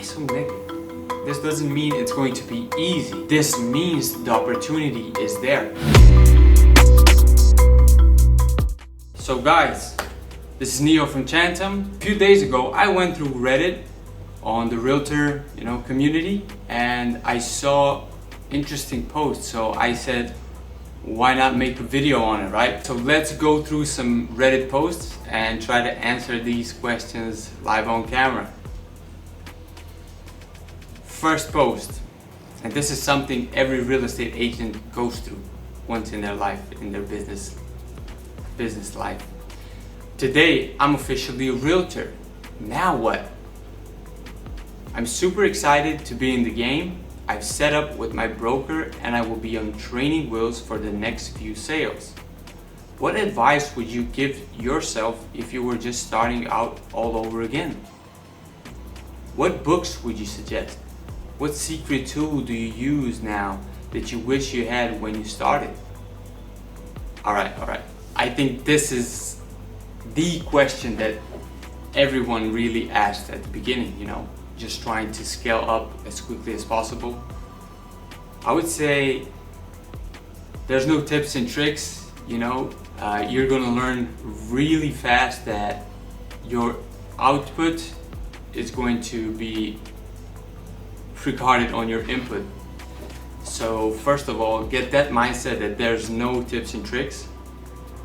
so negative? This doesn't mean it's going to be easy. This means the opportunity is there. So guys, this is Neo from Chantum. A few days ago, I went through Reddit on the Realtor, community, and I saw interesting posts. So I said, why not make a video on it, right? So let's go through some Reddit posts and try to answer these questions live on camera. First post, and this is something every real estate agent goes through once in their life, in their business life. Today, I'm officially a realtor. Now what? I'm super excited to be in the game. I've set up with my broker and I will be on training wheels for the next few sales. What advice would you give yourself if you were just starting out all over again? What books would you suggest? What secret tool do you use now that you wish you had when you started? All right. I think this is the question that everyone really asked at the beginning, just trying to scale up as quickly as possible. I would say there's no tips and tricks, you're gonna learn really fast that your output is going to be regarded on your input. So first of all, get that mindset that there's no tips and tricks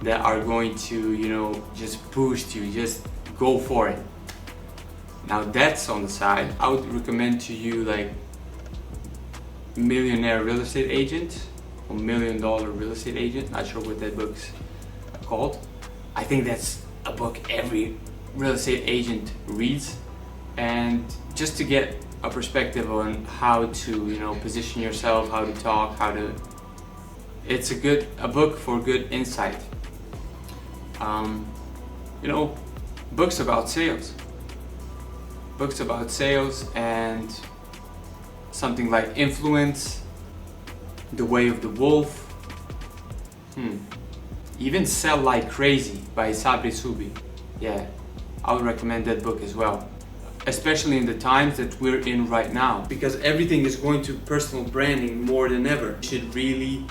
that are going to, just boost you, just go for it. Now that's on the side. I would recommend to you like Millionaire Real Estate Agent or $1 Million Real Estate Agent. Not sure what that book's called. I think that's a book every real estate agent reads, and just to get a perspective on how to position yourself, how to talk, it's a book for good insight. Books about sales and something like Influence, The Way of the Wolf, even Sell Like Crazy by Sabri Subi. Yeah, I would recommend that book as well, especially in the times that we're in right now, because everything is going to personal branding more than ever. You should really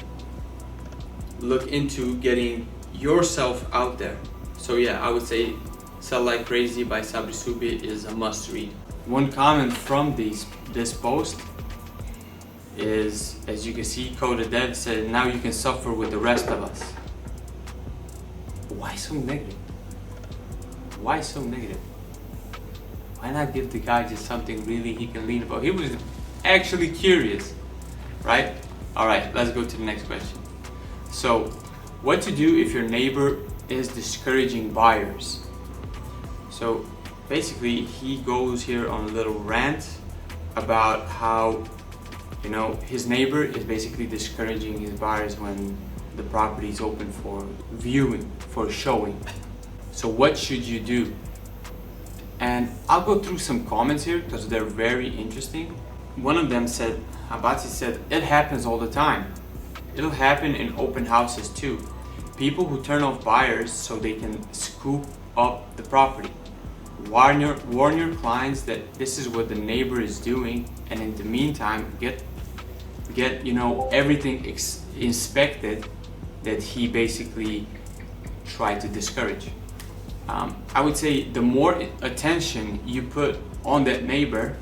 look into getting yourself out there. So yeah, I would say Sell Like Crazy by Sabri Subi is a must read. One comment from this post is, as you can see, Coda Dev said, now you can suffer with the rest of us. Why so negative? Why so negative? Why not give the guy just something really he can lean about? He was actually curious, right? All right, let's go to the next question. So, what to do if your neighbor is discouraging buyers? So basically he goes here on a little rant about how his neighbor is basically discouraging his buyers when the property is open for viewing, for showing. So what should you do? And I'll go through some comments here because they're very interesting. One of them said, Abati said, it happens all the time. It'll happen in open houses too. People who turn off buyers so they can scoop up the property. Warn your clients that this is what the neighbor is doing, and in the meantime get everything inspected that he basically tried to discourage. I would say the more attention you put on that neighbor,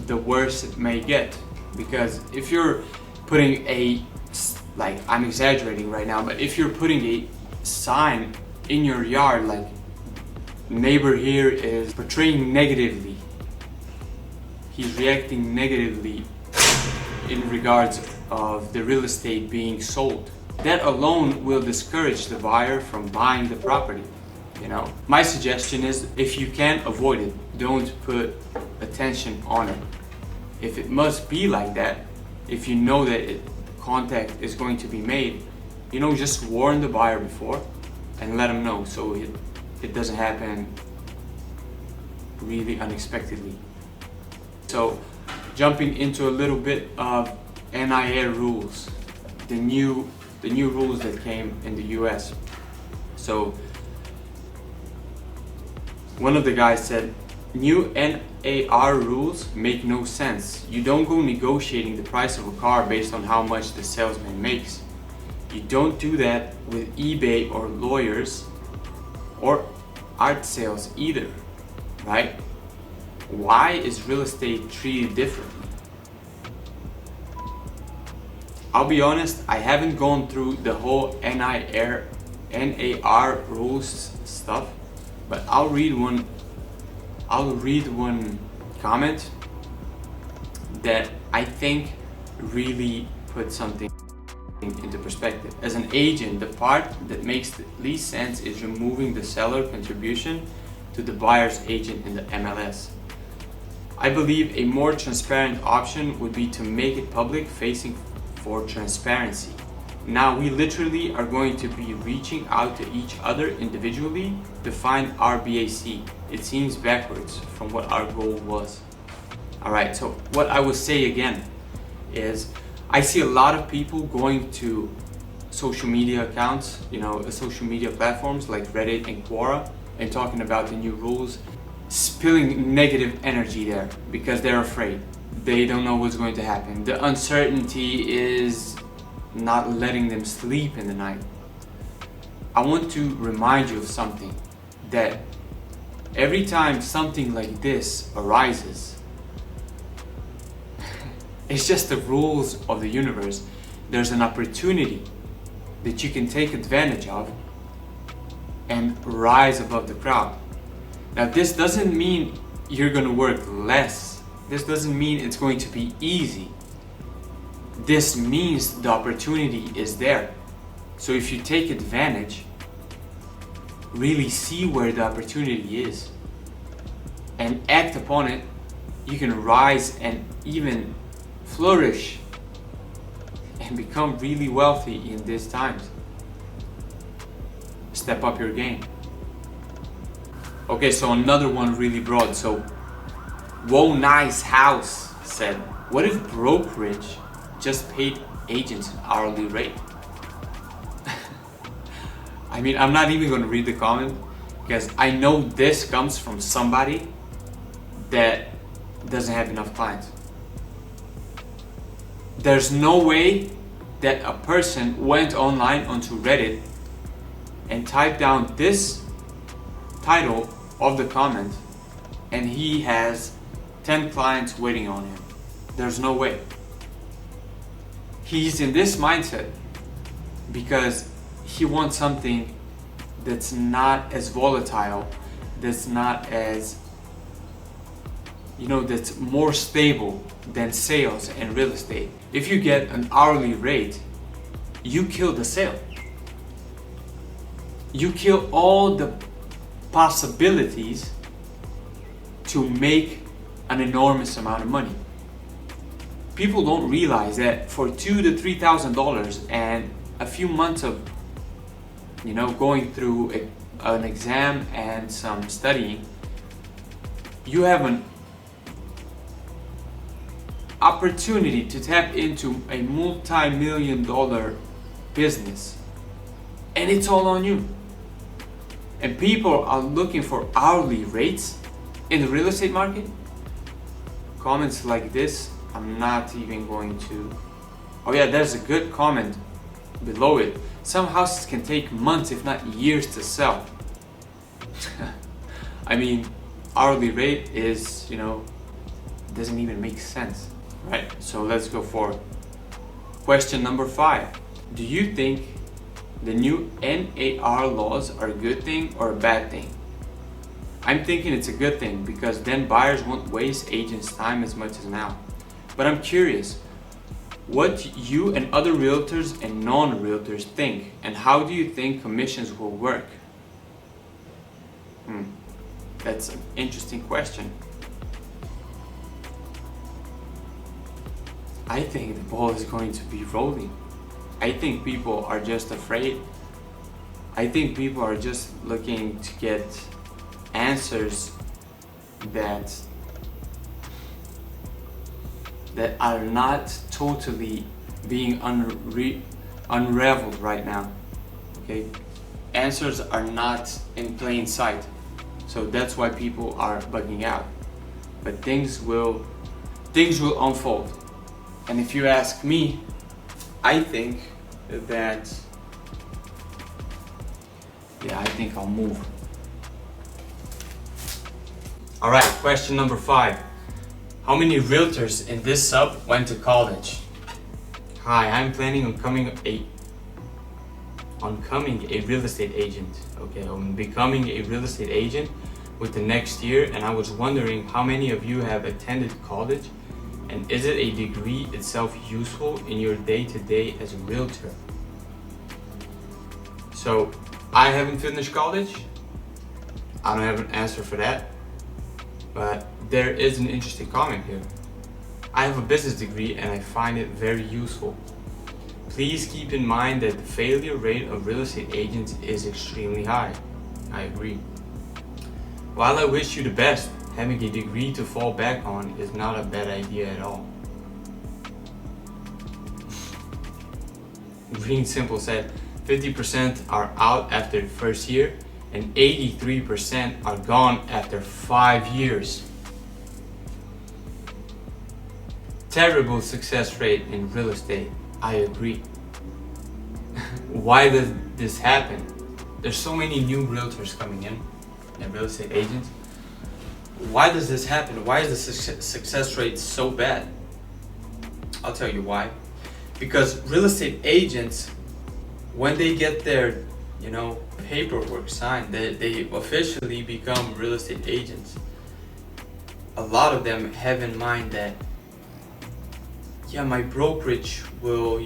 the worse it may get. Because if you're putting I'm exaggerating right now, but if you're putting a sign in your yard like neighbor here is portraying negatively, he's reacting negatively in regards of the real estate being sold, that alone will discourage the buyer from buying the property. My suggestion is, if you can avoid it, don't put attention on it. If it must be like that, if you know that contact is going to be made, just warn the buyer before and let them know so it doesn't happen really unexpectedly. So jumping into a little bit of NIA rules, the new rules that came in the US. So one of the guys said, New NAR rules make no sense. You don't go negotiating the price of a car based on how much the salesman makes. You don't do that with eBay or lawyers or art sales either, right? Why is real estate treated differently? I'll be honest, I haven't gone through the whole NAR rules stuff, but I'll read one comment that I think really puts something into perspective. As an agent, the part that makes the least sense is removing the seller contribution to the buyer's agent in the MLS. I believe a more transparent option would be to make it public facing for transparency. Now we literally are going to be reaching out to each other individually to find our BAC. It seems backwards from what our goal was. Alright, so what I will say again is I see a lot of people going to social media accounts, social media platforms like Reddit and Quora, and talking about the new rules, spilling negative energy there because they're afraid. They don't know what's going to happen. The uncertainty is not letting them sleep in the night. I want to remind you of something, that every time something like this arises, it's just the rules of the universe. There's an opportunity that you can take advantage of and rise above the crowd. Now, this doesn't mean you're going to work less. This doesn't mean it's going to be easy. This means the opportunity is there. So if you take advantage, really see where the opportunity is and act upon it, you can rise and even flourish and become really wealthy in these times. Step up your game. Okay, so another one really broad. So, Whoa Nice House said, what if brokerage just paid agents an hourly rate? I mean, I'm not even going to read the comment because I know this comes from somebody that doesn't have enough clients. There's no way that a person went online onto Reddit and typed down this title of the comment and he has 10 clients waiting on him. There's no way. He's in this mindset because he wants something that's not as volatile, that's not as, that's more stable than sales and real estate. If you get an hourly rate, you kill the sale. You kill all the possibilities to make an enormous amount of money. People don't realize that for $2,000 to $3,000 and a few months of going through an exam and some studying, you have an opportunity to tap into a multi-million-dollar business, and it's all on you. And people are looking for hourly rates in the real estate market. Comments like this, I'm not even going to. Oh yeah, there's a good comment below it. Some houses can take months, if not years, to sell. I mean, hourly rate is, doesn't even make sense, right? So let's go forward. Question number 5. Do you think the new NAR laws are a good thing or a bad thing? I'm thinking it's a good thing because then buyers won't waste agents' time as much as now. But I'm curious what you and other realtors and non-realtors think, and how do you think commissions will work? That's an interesting question. I think the ball is going to be rolling. I think people are just afraid. I think people are just looking to get answers that are not totally being unraveled right now. Okay, answers are not in plain sight. So that's why people are bugging out. But things will unfold. And if you ask me, I think that, I think I'll move. All right, question number 5. How many realtors in this sub went to college? Hi, I'm planning on becoming a real estate agent. Okay, I'm becoming a real estate agent with the next year, and I was wondering how many of you have attended college, and is it a degree itself useful in your day-to-day as a realtor? So, I haven't finished college. I don't have an answer for that, but there is an interesting comment here. I have a business degree and I find it very useful. Please keep in mind that the failure rate of real estate agents is extremely high. I agree. While I wish you the best, having a degree to fall back on is not a bad idea at all. Green Simple said 50% are out after the first year and 83% are gone after 5 years. Terrible success rate in real estate. I agree. Why does this happen? There's so many new realtors coming in and real estate agents. Why does this happen? Why is the success rate so bad? I'll tell you why. Because real estate agents, when they get their paperwork signed, they officially become real estate agents. A lot of them have in mind that my brokerage will,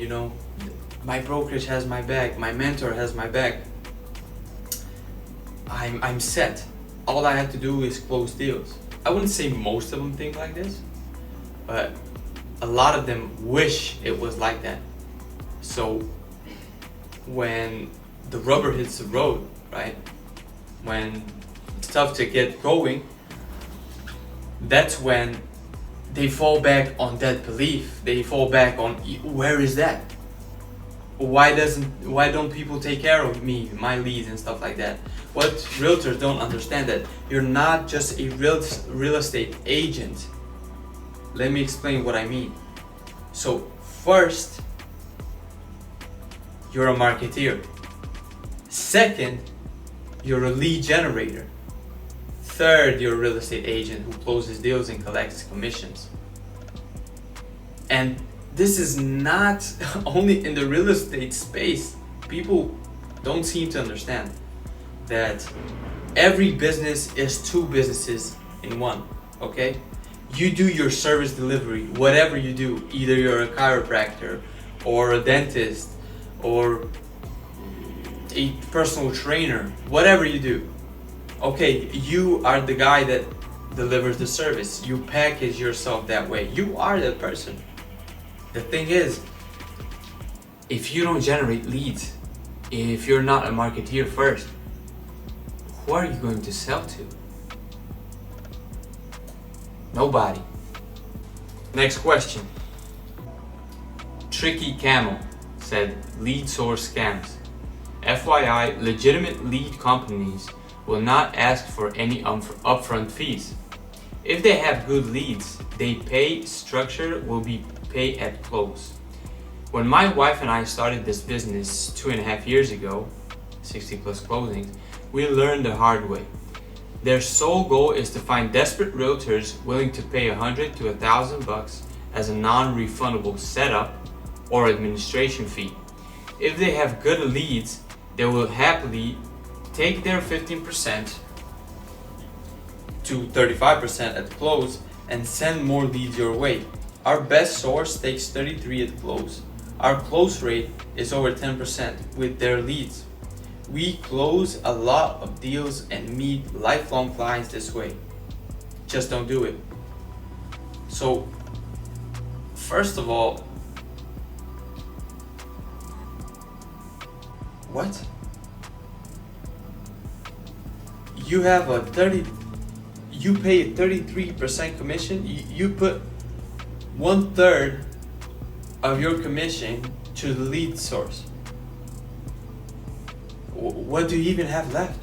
my brokerage has my back, my mentor has my back. I'm set. All I have to do is close deals. I wouldn't say most of them think like this, but a lot of them wish it was like that. So when the rubber hits the road, right? When it's tough to get going, that's when they fall back on that belief. They fall back on, where is that? Why don't people take care of me, my leads and stuff like that? What realtors don't understand that you're not just a real estate agent. Let me explain what I mean. So first, you're a marketeer. Second, you're a lead generator. Third, you're a real estate agent who closes deals and collects commissions. And this is not only in the real estate space. People don't seem to understand that every business is 2 businesses in one, okay? You do your service delivery, whatever you do, either you're a chiropractor or a dentist or a personal trainer, whatever you do. Okay, you are the guy that delivers the service. You package yourself that way. You are that person. The thing is, if you don't generate leads, if you're not a marketeer first, who are you going to sell to? Nobody. Next question. Tricky Camel said lead source scams. FYI, legitimate lead companies will not ask for any upfront fees. If they have good leads, they pay structure will be pay at close. When my wife and I started this business 2.5 years ago, 60 plus closings, we learned the hard way. Their sole goal is to find desperate realtors willing to pay $100 to $1,000 as a non-refundable setup or administration fee. If they have good leads, they will happily take their 15% to 35% at close and send more leads your way. Our best source takes 33 at close. Our close rate is over 10% with their leads. We close a lot of deals and meet lifelong clients this way. Just don't do it. So, first of all, what? You have you pay a 33% commission. You put 1/3 of your commission to the lead source. What do you even have left?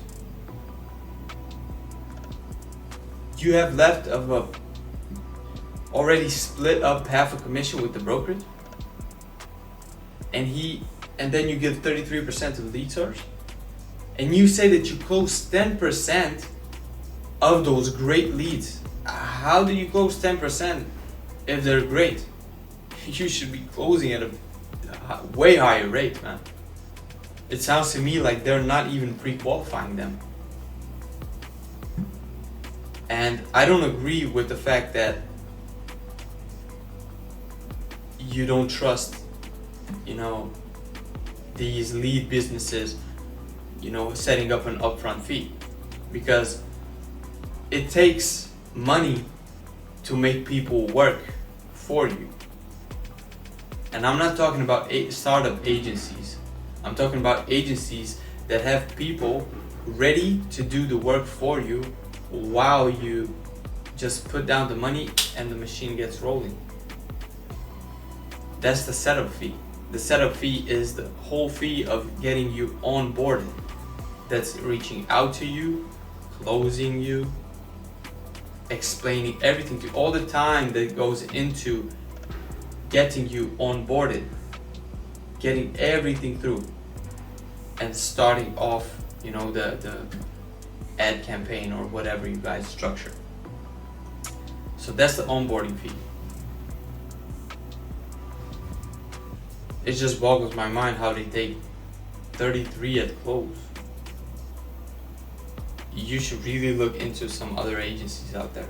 you have left of a already split up half a commission with the brokerage, and then you give 33% to the lead source, and you say that you close 10% of those great leads. How do you close 10% if they're great? You should be closing at a way higher rate, man. It sounds to me like they're not even pre-qualifying them. And I don't agree with the fact that you don't trust, these lead businesses, setting up an upfront fee, because it takes money to make people work for you. And I'm not talking about startup agencies. I'm talking about agencies that have people ready to do the work for you while you just put down the money and the machine gets rolling. That's the setup fee. The setup fee is the whole fee of getting you onboarded. That's reaching out to you, closing you, explaining everything to you, all the time that goes into getting you onboarded, getting everything through, and starting off, the ad campaign or whatever you guys structure. So that's the onboarding fee. It just boggles my mind how they take 33 at close. You should really look into some other agencies out there,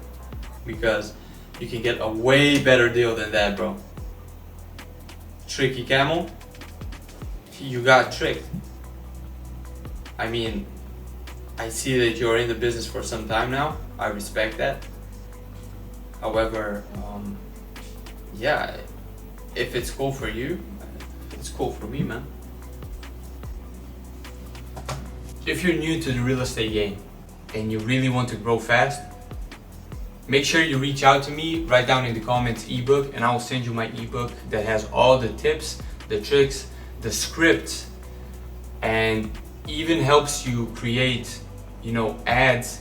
because you can get a way better deal than that, bro. Tricky camel, you got tricked. I mean, I see that you're in the business for some time now. I respect that. However, if it's cool for you, it's cool for me, man. If you're new to the real estate game and you really want to grow fast, make sure you reach out to me, write down in the comments ebook, and I will send you my ebook that has all the tips, the tricks, the scripts, and even helps you create, ads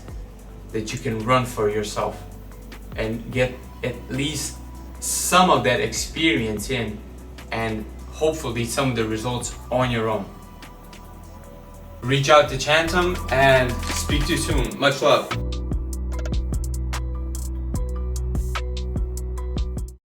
that you can run for yourself and get at least some of that experience in, and hopefully some of the results on your own. Reach out to Chantum and speak to you soon. Much love.